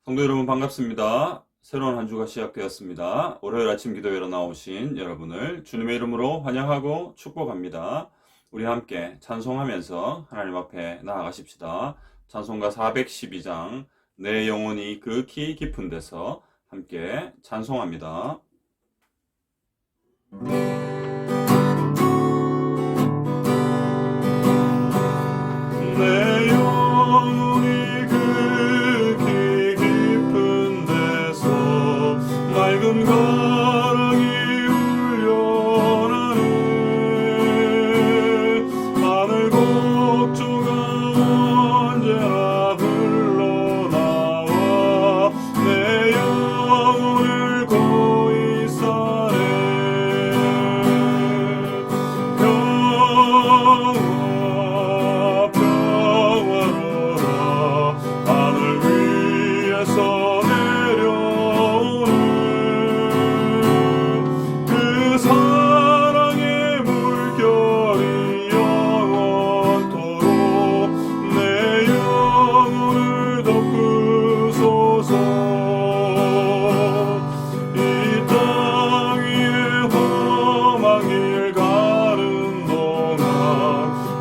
성도 여러분 반갑습니다. 새로운 한 주가 시작되었습니다. 월요일 아침 기도회로 나오신 여러분을 주님의 이름으로 환영하고 축복합니다. 우리 함께 찬송하면서 하나님 앞에 나아가십시다. 찬송가 412장 내 영혼이 극히 깊은 데서 함께 찬송합니다. 내 영혼이 극히 깊은 데서 맑은 가랑이 울려나네. 하늘 곡조가 언제나 흘러나와 내 영혼을 고이 싸네.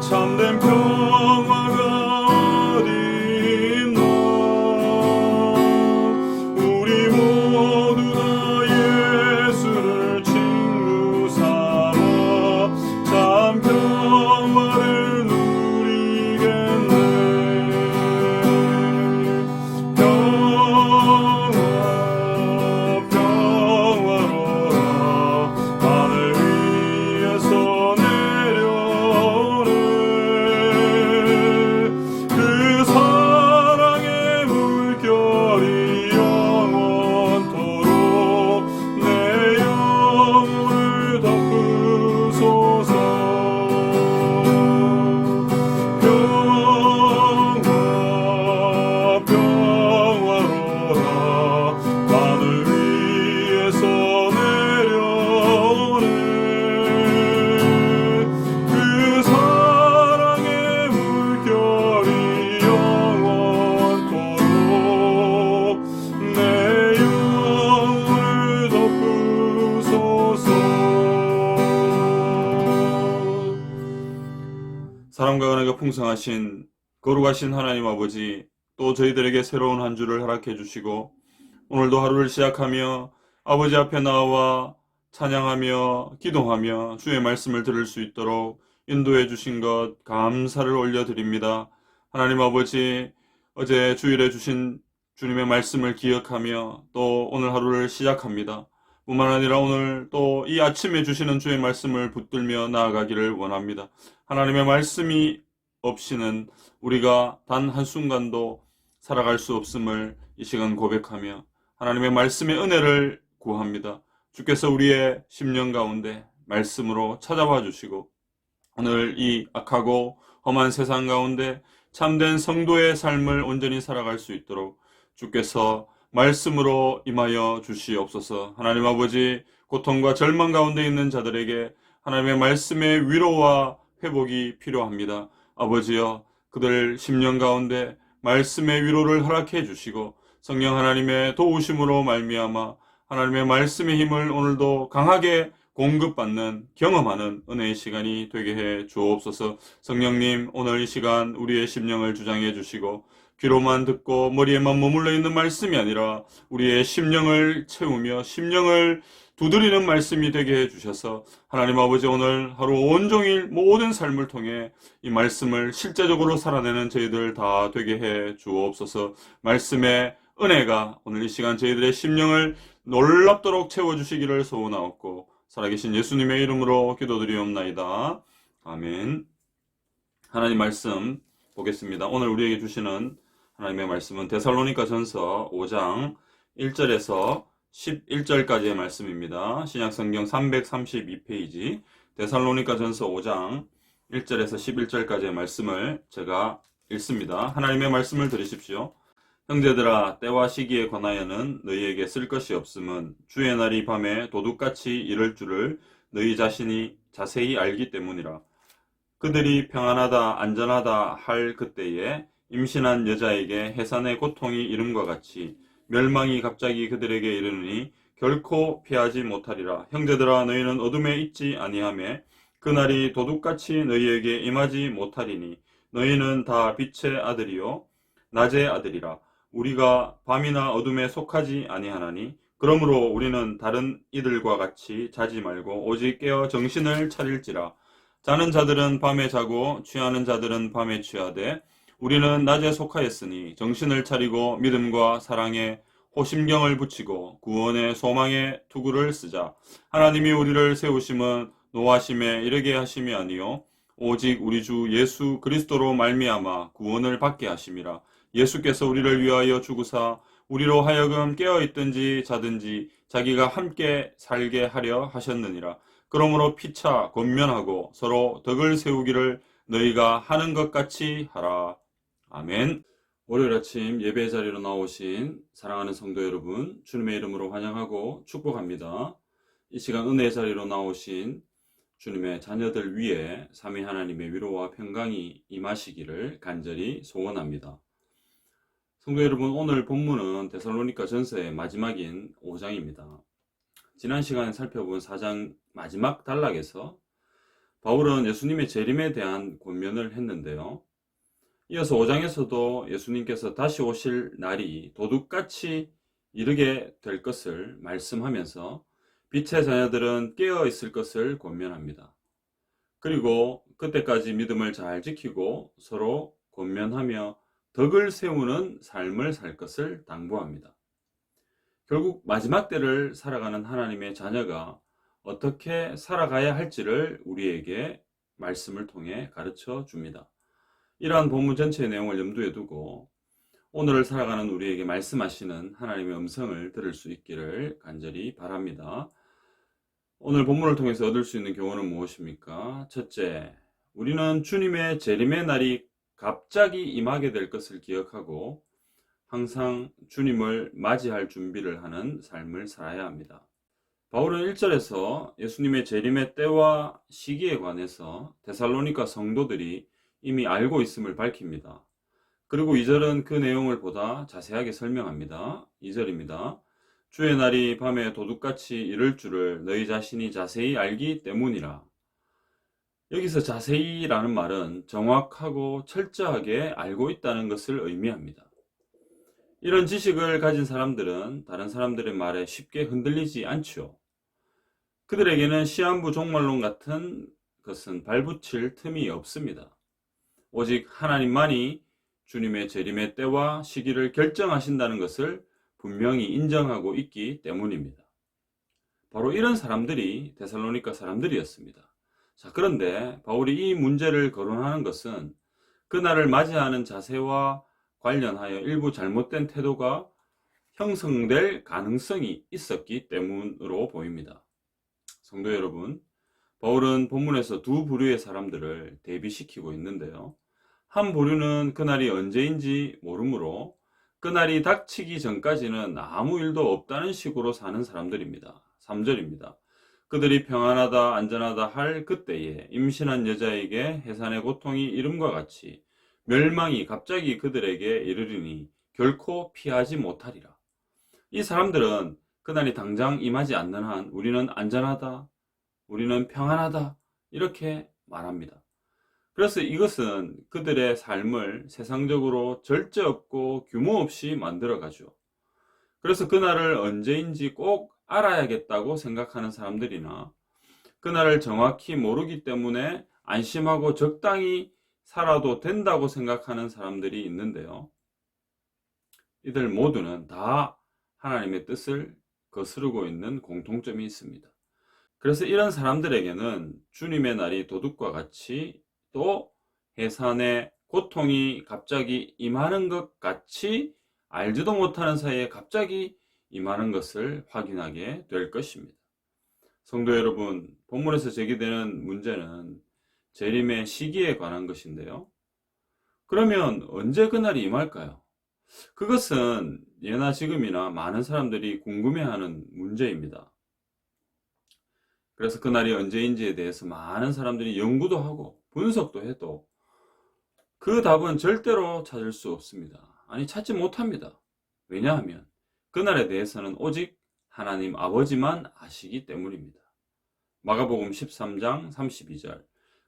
참된 평화가 어디 있노. 우리 모두 다 예수를 친구 삼아 참 평화를 누리겠네. 평화로라 하늘 위에서 사랑과 은혜가 풍성하신 거룩하신 하나님 아버지, 또 저희들에게 새로운 한 주를 허락해 주시고 오늘도 하루를 시작하며 아버지 앞에 나와 찬양하며 기도하며 주의 말씀을 들을 수 있도록 인도해 주신 것 감사를 올려드립니다. 하나님 아버지, 어제 주일에 주신 주님의 말씀을 기억하며 또 오늘 하루를 시작합니다. 뿐만 아니라 오늘 또 이 아침에 주시는 주의 말씀을 붙들며 나아가기를 원합니다. 하나님의 말씀이 없이는 우리가 단 한순간도 살아갈 수 없음을 이 시간 고백하며 하나님의 말씀의 은혜를 구합니다. 주께서 우리의 심령 가운데 말씀으로 찾아와 주시고 오늘 이 악하고 험한 세상 가운데 참된 성도의 삶을 온전히 살아갈 수 있도록 주께서 말씀으로 임하여 주시옵소서. 하나님 아버지, 고통과 절망 가운데 있는 자들에게 하나님의 말씀의 위로와 회복이 필요합니다. 아버지여, 그들 심령 가운데 말씀의 위로를 허락해 주시고 성령 하나님의 도우심으로 말미암아 하나님의 말씀의 힘을 오늘도 강하게 공급받는 경험하는 은혜의 시간이 되게 해 주옵소서. 성령님, 오늘 이 시간 우리의 심령을 주장해 주시고 귀로만 듣고 머리에만 머물러 있는 말씀이 아니라 우리의 심령을 채우며 심령을 두드리는 말씀이 되게 해주셔서 하나님 아버지, 오늘 하루 온종일 모든 삶을 통해 이 말씀을 실제적으로 살아내는 저희들 다 되게 해 주옵소서. 말씀의 은혜가 오늘 이 시간 저희들의 심령을 놀랍도록 채워주시기를 소원하옵고 살아계신 예수님의 이름으로 기도드리옵나이다. 아멘. 하나님 말씀 보겠습니다. 오늘 우리에게 주시는 하나님의 말씀은 데살로니가 전서 5장 1절에서 11절까지의 말씀입니다. 신약성경 332페이지 데살로니가 전서 5장 1절에서 11절까지의 말씀을 제가 읽습니다. 하나님의 말씀을 들으십시오. 형제들아, 때와 시기에 관하여는 너희에게 쓸 것이 없음은 주의 날이 밤에 도둑같이 이를 줄을 너희 자신이 자세히 알기 때문이라. 그들이 평안하다 안전하다 할 그때에 임신한 여자에게 해산의 고통이 이름과 같이 멸망이 갑자기 그들에게 이르느니 결코 피하지 못하리라. 형제들아 너희는 어둠에 있지 아니하매 그날이 도둑같이 너희에게 임하지 못하리니 너희는 다 빛의 아들이요 낮의 아들이라. 우리가 밤이나 어둠에 속하지 아니하나니 그러므로 우리는 다른 이들과 같이 자지 말고 오직 깨어 정신을 차릴지라. 자는 자들은 밤에 자고 취하는 자들은 밤에 취하되 우리는 낮에 속하였으니 정신을 차리고 믿음과 사랑에 호심경을 붙이고 구원의 소망의 투구를 쓰자. 하나님이 우리를 세우심은 노하심에 이르게 하심이 아니요 오직 우리 주 예수 그리스도로 말미암아 구원을 받게 하심이라. 예수께서 우리를 위하여 죽으사 우리로 하여금 깨어 있든지 자든지 자기가 함께 살게 하려 하셨느니라. 그러므로 피차 권면하고 서로 덕을 세우기를 너희가 하는 것 같이 하라. 아멘. 월요일 아침 예배 자리로 나오신 사랑하는 성도 여러분, 주님의 이름으로 환영하고 축복합니다. 이 시간 은혜의 자리로 나오신 주님의 자녀들 위에 삼위 하나님의 위로와 평강이 임하시기를 간절히 소원합니다. 성도 여러분, 오늘 본문은 데살로니가 전서의 마지막인 5장입니다. 지난 시간에 살펴본 4장 마지막 단락에서 바울은 예수님의 재림에 대한 권면을 했는데요. 이어서 5장에서도 예수님께서 다시 오실 날이 도둑같이 이르게 될 것을 말씀하면서 빛의 자녀들은 깨어 있을 것을 권면합니다. 그리고 그때까지 믿음을 잘 지키고 서로 권면하며 덕을 세우는 삶을 살 것을 당부합니다. 결국 마지막 때를 살아가는 하나님의 자녀가 어떻게 살아가야 할지를 우리에게 말씀을 통해 가르쳐 줍니다. 이러한 본문 전체의 내용을 염두에 두고 오늘을 살아가는 우리에게 말씀하시는 하나님의 음성을 들을 수 있기를 간절히 바랍니다. 오늘 본문을 통해서 얻을 수 있는 교훈은 무엇입니까? 첫째, 우리는 주님의 재림의 날이 갑자기 임하게 될 것을 기억하고 항상 주님을 맞이할 준비를 하는 삶을 살아야 합니다. 바울은 1절에서 예수님의 재림의 때와 시기에 관해서 데살로니가 성도들이 이미 알고 있음을 밝힙니다. 그리고 2절은 그 내용을 보다 자세하게 설명합니다. 2절입니다. 주의 날이 밤에 도둑같이 이를 줄을 너희 자신이 자세히 알기 때문이라. 여기서 자세히라는 말은 정확하고 철저하게 알고 있다는 것을 의미합니다. 이런 지식을 가진 사람들은 다른 사람들의 말에 쉽게 흔들리지 않죠. 그들에게는 시한부 종말론 같은 것은 발붙일 틈이 없습니다. 오직 하나님만이 주님의 재림의 때와 시기를 결정하신다는 것을 분명히 인정하고 있기 때문입니다. 바로 이런 사람들이 데살로니가 사람들이었습니다. 자, 그런데 바울이 이 문제를 거론하는 것은 그날을 맞이하는 자세와 관련하여 일부 잘못된 태도가 형성될 가능성이 있었기 때문으로 보입니다. 성도 여러분, 바울은 본문에서 두 부류의 사람들을 대비시키고 있는데요. 한 부류는 그날이 언제인지 모르므로 그날이 닥치기 전까지는 아무 일도 없다는 식으로 사는 사람들입니다. 3절입니다. 그들이 평안하다 안전하다 할 그때에 임신한 여자에게 해산의 고통이 이름과 같이 멸망이 갑자기 그들에게 이르리니 결코 피하지 못하리라. 이 사람들은 그날이 당장 임하지 않는 한 우리는 안전하다, 우리는 평안하다 이렇게 말합니다. 그래서 이것은 그들의 삶을 세상적으로 절제 없고 규모 없이 만들어가죠. 그래서 그날을 언제인지 꼭 알아야겠다고 생각하는 사람들이나 그날을 정확히 모르기 때문에 안심하고 적당히 살아도 된다고 생각하는 사람들이 있는데요. 이들 모두는 다 하나님의 뜻을 거스르고 있는 공통점이 있습니다. 그래서 이런 사람들에게는 주님의 날이 도둑과 같이 또 해산의 고통이 갑자기 임하는 것 같이 알지도 못하는 사이에 갑자기 임하는 것을 확인하게 될 것입니다. 성도 여러분, 본문에서 제기되는 문제는 재림의 시기에 관한 것인데요. 그러면 언제 그날이 임할까요? 그것은 예나 지금이나 많은 사람들이 궁금해하는 문제입니다. 그래서 그날이 언제인지에 대해서 많은 사람들이 연구도 하고 분석도 해도 그 답은 절대로 찾을 수 없습니다. 아니, 찾지 못합니다. 왜냐하면 그날에 대해서는 오직 하나님 아버지만 아시기 때문입니다. 마가복음 13장 32절.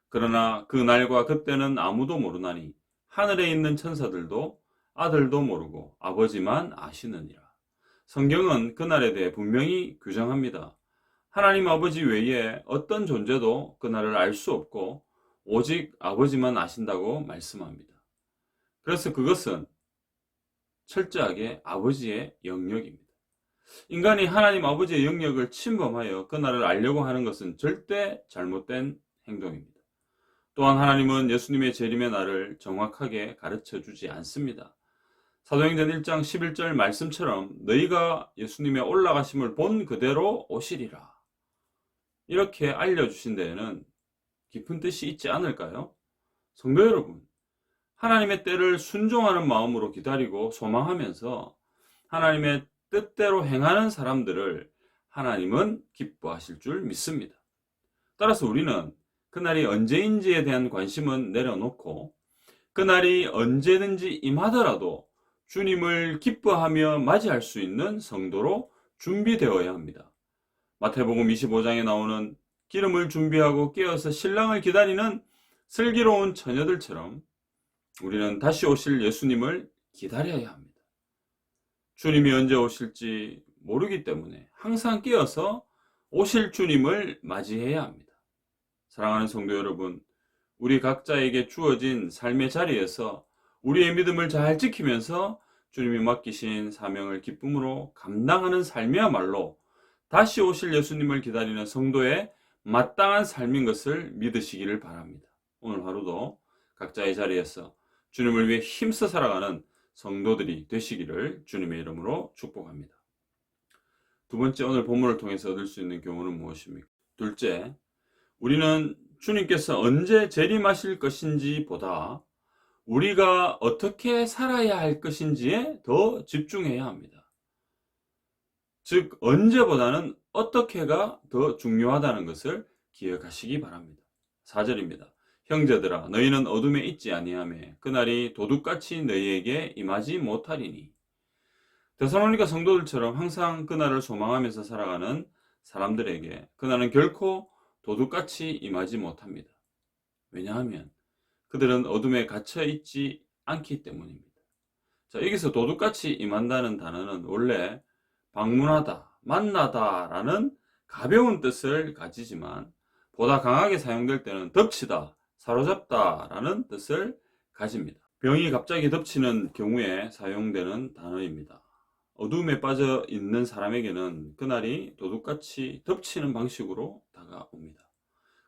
그러나 그 날과 그때는 아무도 모르나니 하늘에 있는 천사들도 아들도 모르고 아버지만 아시느니라. 성경은 그날에 대해 분명히 규정합니다. 하나님 아버지 외에 어떤 존재도 그날을 알 수 없고 오직 아버지만 아신다고 말씀합니다. 그래서 그것은 철저하게 아버지의 영역입니다. 인간이 하나님 아버지의 영역을 침범하여 그날을 알려고 하는 것은 절대 잘못된 행동입니다. 또한 하나님은 예수님의 재림의 날을 정확하게 가르쳐 주지 않습니다. 사도행전 1장 11절 말씀처럼 너희가 예수님의 올라가심을 본 그대로 오시리라. 이렇게 알려주신 데에는 깊은 뜻이 있지 않을까요? 성도 여러분, 하나님의 때를 순종하는 마음으로 기다리고 소망하면서 하나님의 뜻대로 행하는 사람들을 하나님은 기뻐하실 줄 믿습니다. 따라서 우리는 그날이 언제인지에 대한 관심은 내려놓고 그날이 언제든지 임하더라도 주님을 기뻐하며 맞이할 수 있는 성도로 준비되어야 합니다. 마태복음 25장에 나오는 기름을 준비하고 깨어서 신랑을 기다리는 슬기로운 처녀들처럼 우리는 다시 오실 예수님을 기다려야 합니다. 주님이 언제 오실지 모르기 때문에 항상 깨어서 오실 주님을 맞이해야 합니다. 사랑하는 성도 여러분, 우리 각자에게 주어진 삶의 자리에서 우리의 믿음을 잘 지키면서 주님이 맡기신 사명을 기쁨으로 감당하는 삶이야말로 다시 오실 예수님을 기다리는 성도의 마땅한 삶인 것을 믿으시기를 바랍니다. 오늘 하루도 각자의 자리에서 주님을 위해 힘써 살아가는 성도들이 되시기를 주님의 이름으로 축복합니다. 두 번째, 오늘 본문을 통해서 얻을 수 있는 교훈은 무엇입니까? 둘째, 우리는 주님께서 언제 재림하실 것인지 보다 우리가 어떻게 살아야 할 것인지에 더 집중해야 합니다. 즉, 언제보다는 어떻게가 더 중요하다는 것을 기억하시기 바랍니다. 4절입니다. 형제들아, 너희는 어둠에 있지 아니하며 그날이 도둑같이 너희에게 임하지 못하리니. 데살로니가 성도들처럼 항상 그날을 소망하면서 살아가는 사람들에게 그날은 결코 도둑같이 임하지 못합니다. 왜냐하면 그들은 어둠에 갇혀 있지 않기 때문입니다. 자, 여기서 도둑같이 임한다는 단어는 원래 방문하다, 만나다 라는 가벼운 뜻을 가지지만 보다 강하게 사용될 때는 덮치다, 사로잡다 라는 뜻을 가집니다. 병이 갑자기 덮치는 경우에 사용되는 단어입니다. 어둠에 빠져 있는 사람에게는 그날이 도둑같이 덮치는 방식으로 다가옵니다.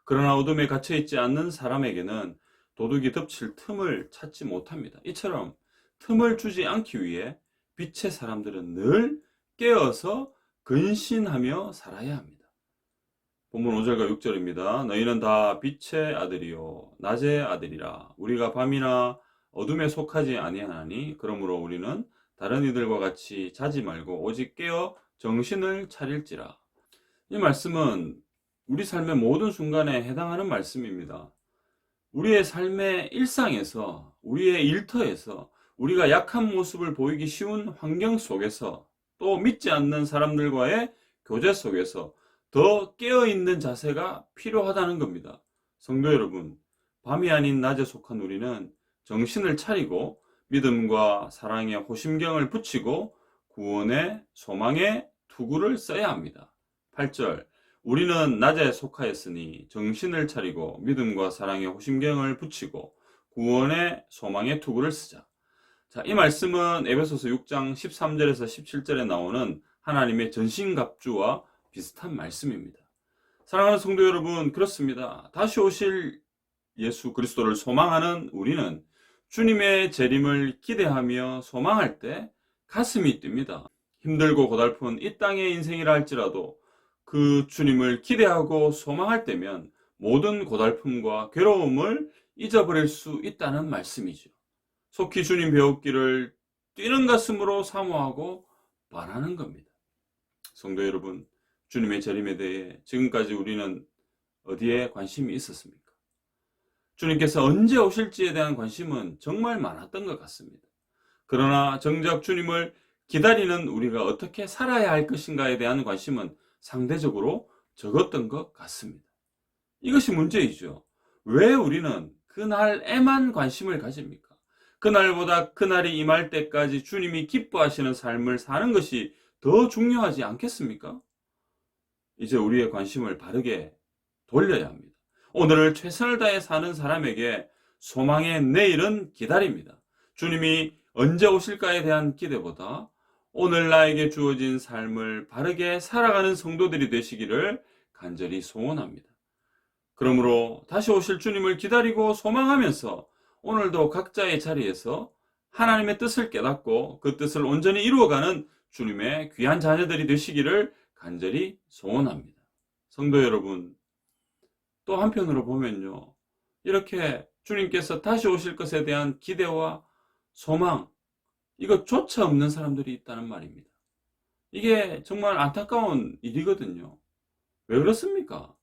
그러나 어둠에 갇혀 있지 않는 사람에게는 도둑이 덮칠 틈을 찾지 못합니다. 이처럼 틈을 주지 않기 위해 빛의 사람들은 늘 깨어서 근신하며 살아야 합니다. 본문 5절과 6절입니다. 너희는 다 빛의 아들이요 낮의 아들이라. 우리가 밤이나 어둠에 속하지 아니하나니 그러므로 우리는 다른 이들과 같이 자지 말고 오직 깨어 정신을 차릴지라. 이 말씀은 우리 삶의 모든 순간에 해당하는 말씀입니다. 우리의 삶의 일상에서, 우리의 일터에서, 우리가 약한 모습을 보이기 쉬운 환경 속에서, 또 믿지 않는 사람들과의 교제 속에서 더 깨어있는 자세가 필요하다는 겁니다. 성도 여러분, 밤이 아닌 낮에 속한 우리는 정신을 차리고 믿음과 사랑의 호심경을 붙이고 구원의 소망의 투구를 써야 합니다. 8절, 우리는 낮에 속하였으니 정신을 차리고 믿음과 사랑의 호심경을 붙이고 구원의 소망의 투구를 쓰자. 자, 이 말씀은 에베소서 6장 13절에서 17절에 나오는 하나님의 전신갑주와 비슷한 말씀입니다. 사랑하는 성도 여러분, 그렇습니다. 다시 오실 예수 그리스도를 소망하는 우리는 주님의 재림을 기대하며 소망할 때 가슴이 뜁니다. 힘들고 고달픈 이 땅의 인생이라 할지라도 그 주님을 기대하고 소망할 때면 모든 고달픔과 괴로움을 잊어버릴 수 있다는 말씀이죠. 속히 주님 배웠기를 뛰는 가슴으로 사모하고 바라는 겁니다. 성도 여러분, 주님의 재림에 대해 지금까지 우리는 어디에 관심이 있었습니까? 주님께서 언제 오실지에 대한 관심은 정말 많았던 것 같습니다. 그러나 정작 주님을 기다리는 우리가 어떻게 살아야 할 것인가에 대한 관심은 상대적으로 적었던 것 같습니다. 이것이 문제이죠. 왜 우리는 그날에만 관심을 가집니까? 그날보다 그날이 임할 때까지 주님이 기뻐하시는 삶을 사는 것이 더 중요하지 않겠습니까? 이제 우리의 관심을 바르게 돌려야 합니다. 오늘을 최선을 다해 사는 사람에게 소망의 내일은 기다립니다. 주님이 언제 오실까에 대한 기대보다 오늘 나에게 주어진 삶을 바르게 살아가는 성도들이 되시기를 간절히 소원합니다. 그러므로 다시 오실 주님을 기다리고 소망하면서 오늘도 각자의 자리에서 하나님의 뜻을 깨닫고 그 뜻을 온전히 이루어가는 주님의 귀한 자녀들이 되시기를 간절히 소원합니다. 성도 여러분, 또 한편으로 보면요, 이렇게 주님께서 다시 오실 것에 대한 기대와 소망, 이것조차 없는 사람들이 있다는 말입니다. 이게 정말 안타까운 일이거든요. 왜 그렇습니까?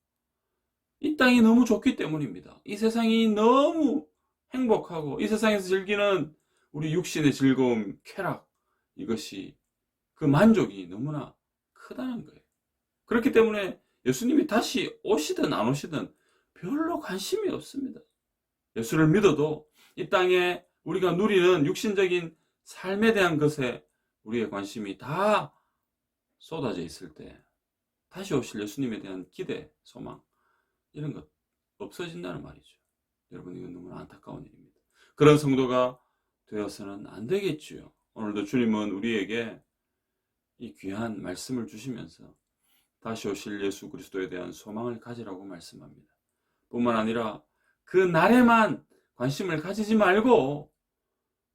이 땅이 너무 좋기 때문입니다. 이 세상이 너무 행복하고 이 세상에서 즐기는 우리 육신의 즐거움, 쾌락, 이것이 그 만족이 너무나 크다는 거예요. 그렇기 때문에 예수님이 다시 오시든 안 오시든 별로 관심이 없습니다. 예수를 믿어도 이 땅에 우리가 누리는 육신적인 삶에 대한 것에 우리의 관심이 다 쏟아져 있을 때 다시 오실 예수님에 대한 기대, 소망 이런 것 없어진다는 말이죠. 여러분, 이건 너무나 안타까운 일입니다. 그런 성도가 되어서는 안 되겠지요. 오늘도 주님은 우리에게 이 귀한 말씀을 주시면서 다시 오실 예수 그리스도에 대한 소망을 가지라고 말씀합니다. 뿐만 아니라 그 날에만 관심을 가지지 말고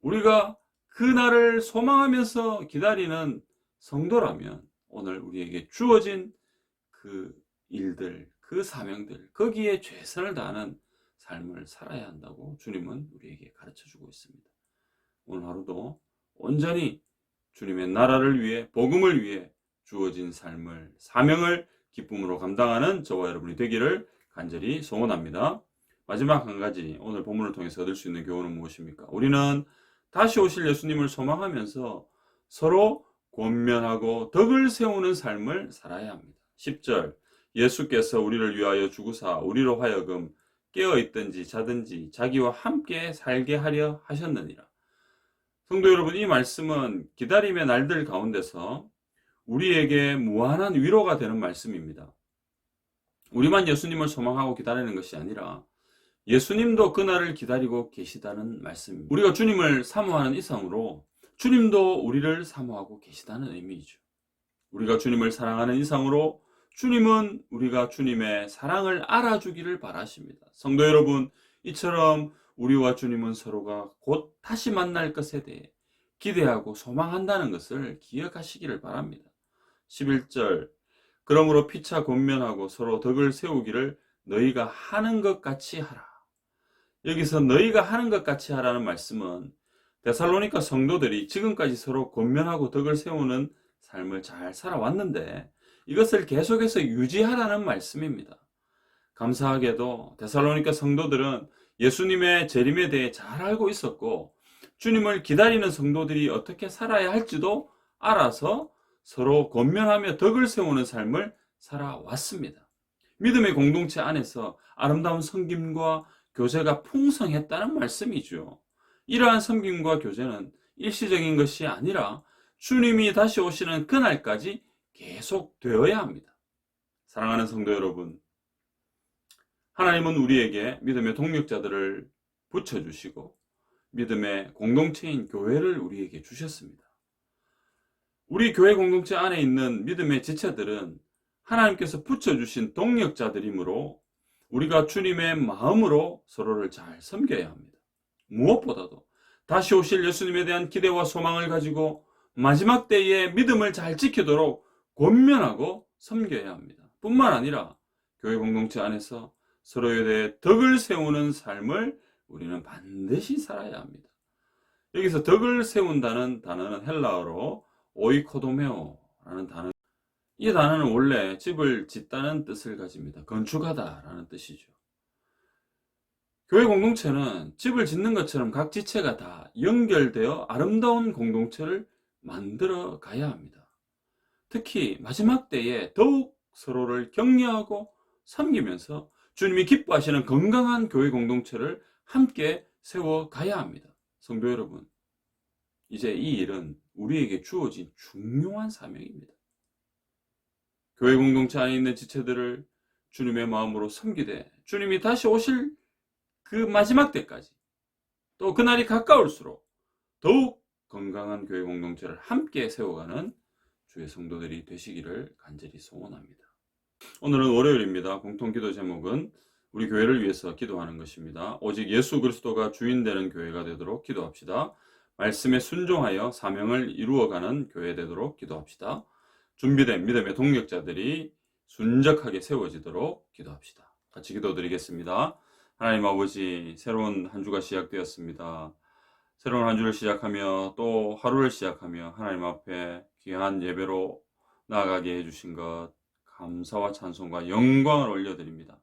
우리가 그 날을 소망하면서 기다리는 성도라면 오늘 우리에게 주어진 그 일들, 그 사명들, 거기에 최선을 다하는 삶을 살아야 한다고 주님은 우리에게 가르쳐주고 있습니다. 오늘 하루도 온전히 주님의 나라를 위해, 복음을 위해 주어진 삶을, 사명을 기쁨으로 감당하는 저와 여러분이 되기를 간절히 소원합니다. 마지막 한 가지, 오늘 본문을 통해서 얻을 수 있는 교훈은 무엇입니까? 우리는 다시 오실 예수님을 소망하면서 서로 권면하고 덕을 세우는 삶을 살아야 합니다. 10절, 예수께서 우리를 위하여 죽으사 우리로 하여금 깨어있든지 자든지 자기와 함께 살게 하려 하셨느니라. 성도 여러분, 이 말씀은 기다림의 날들 가운데서 우리에게 무한한 위로가 되는 말씀입니다. 우리만 예수님을 소망하고 기다리는 것이 아니라 예수님도 그날을 기다리고 계시다는 말씀입니다. 우리가 주님을 사모하는 이상으로 주님도 우리를 사모하고 계시다는 의미이죠. 우리가 주님을 사랑하는 이상으로 주님은 우리가 주님의 사랑을 알아주기를 바라십니다. 성도 여러분, 이처럼 우리와 주님은 서로가 곧 다시 만날 것에 대해 기대하고 소망한다는 것을 기억하시기를 바랍니다. 11절, 그러므로 피차 권면하고 서로 덕을 세우기를 너희가 하는 것 같이 하라. 여기서 너희가 하는 것 같이 하라는 말씀은 데살로니가 성도들이 지금까지 서로 권면하고 덕을 세우는 삶을 잘 살아왔는데 이것을 계속해서 유지하라는 말씀입니다. 감사하게도 데살로니가 성도들은 예수님의 재림에 대해 잘 알고 있었고 주님을 기다리는 성도들이 어떻게 살아야 할지도 알아서 서로 권면하며 덕을 세우는 삶을 살아왔습니다. 믿음의 공동체 안에서 아름다운 섬김과 교제가 풍성했다는 말씀이죠. 이러한 섬김과 교제는 일시적인 것이 아니라 주님이 다시 오시는 그날까지 계속되어야 합니다. 사랑하는 성도 여러분, 하나님은 우리에게 믿음의 동력자들을 붙여주시고 믿음의 공동체인 교회를 우리에게 주셨습니다. 우리 교회 공동체 안에 있는 믿음의 지체들은 하나님께서 붙여주신 동력자들이므로 우리가 주님의 마음으로 서로를 잘 섬겨야 합니다. 무엇보다도 다시 오실 예수님에 대한 기대와 소망을 가지고 마지막 때에 믿음을 잘 지키도록 권면하고 섬겨야 합니다. 뿐만 아니라 교회 공동체 안에서 서로에 대해 덕을 세우는 삶을 우리는 반드시 살아야 합니다. 여기서 덕을 세운다는 단어는 헬라어로 오이코도메오라는 단어. 이 단어는 원래 집을 짓다는 뜻을 가집니다. 건축하다라는 뜻이죠. 교회 공동체는 집을 짓는 것처럼 각 지체가 다 연결되어 아름다운 공동체를 만들어 가야 합니다. 특히 마지막 때에 더욱 서로를 격려하고 섬기면서 주님이 기뻐하시는 건강한 교회 공동체를 함께 세워 가야 합니다. 성도 여러분, 이제 이 일은 우리에게 주어진 중요한 사명입니다. 교회 공동체 안에 있는 지체들을 주님의 마음으로 섬기되 주님이 다시 오실 그 마지막 때까지, 또 그날이 가까울수록 더욱 건강한 교회 공동체를 함께 세워가는 주의 성도들이 되시기를 간절히 소원합니다. 오늘은 월요일입니다. 공통기도 제목은 우리 교회를 위해서 기도하는 것입니다. 오직 예수 그리스도가 주인 되는 교회가 되도록 기도합시다. 말씀에 순종하여 사명을 이루어가는 교회 되도록 기도합시다. 준비된 믿음의 동력자들이 순적하게 세워지도록 기도합시다. 같이 기도드리겠습니다. 하나님 아버지, 새로운 한 주가 시작되었습니다. 새로운 한 주를 시작하며 또 하루를 시작하며 하나님 앞에 귀한 예배로 나아가게 해주신 것 감사와 찬송과 영광을 올려드립니다.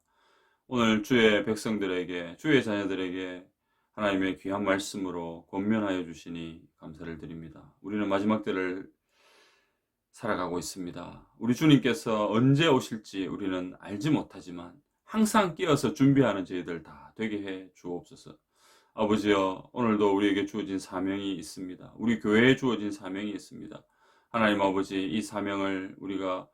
오늘 주의 백성들에게, 주의 자녀들에게 하나님의 귀한 말씀으로 권면하여 주시니 감사를 드립니다. 우리는 마지막 때를 살아가고 있습니다. 우리 주님께서 언제 오실지 우리는 알지 못하지만 항상 깨어서 준비하는 저희들 다 되게 해 주옵소서. 아버지여, 오늘도 우리에게 주어진 사명이 있습니다. 우리 교회에 주어진 사명이 있습니다. 하나님 아버지, 이 사명을 우리가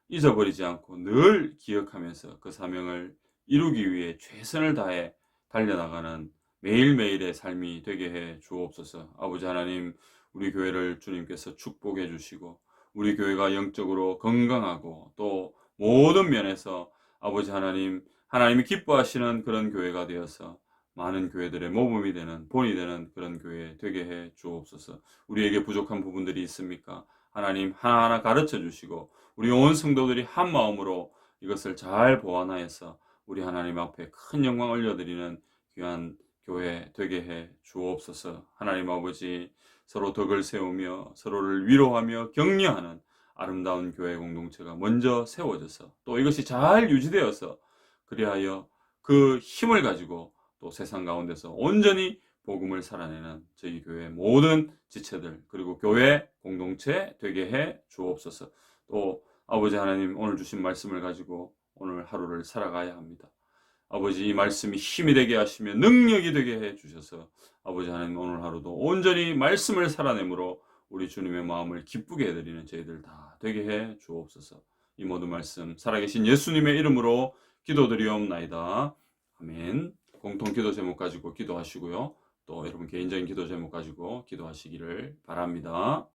잊어버리지 않고 늘 기억하면서 그 사명을 이루기 위해 최선을 다해 달려나가는 매일매일의 삶이 되게 해 주옵소서. 아버지 하나님, 우리 교회를 주님께서 축복해 주시고 우리 교회가 영적으로 건강하고 또 모든 면에서 아버지 하나님, 하나님이 기뻐하시는 그런 교회가 되어서 많은 교회들의 모범이 되는, 본이 되는 그런 교회 되게 해 주옵소서. 우리에게 부족한 부분들이 있습니까? 하나님 하나하나 가르쳐 주시고 우리 온 성도들이 한 마음으로 이것을 잘 보완하여서 우리 하나님 앞에 큰 영광 올려드리는 귀한 교회 되게 해 주옵소서. 하나님 아버지, 서로 덕을 세우며 서로를 위로하며 격려하는 아름다운 교회 공동체가 먼저 세워져서 또 이것이 잘 유지되어서 그리하여 그 힘을 가지고 또 세상 가운데서 온전히 복음을 살아내는 저희 교회 모든 지체들 그리고 교회 공동체 되게 해 주옵소서. 또 아버지 하나님, 오늘 주신 말씀을 가지고 오늘 하루를 살아가야 합니다. 아버지, 이 말씀이 힘이 되게 하시며 능력이 되게 해 주셔서 아버지 하나님, 오늘 하루도 온전히 말씀을 살아내므로 우리 주님의 마음을 기쁘게 해드리는 저희들 다 되게 해 주옵소서. 이 모든 말씀 살아계신 예수님의 이름으로 기도드리옵나이다. 아멘. 공통 기도 제목 가지고 기도하시고요. 또 여러분 개인적인 기도 제목 가지고 기도하시기를 바랍니다.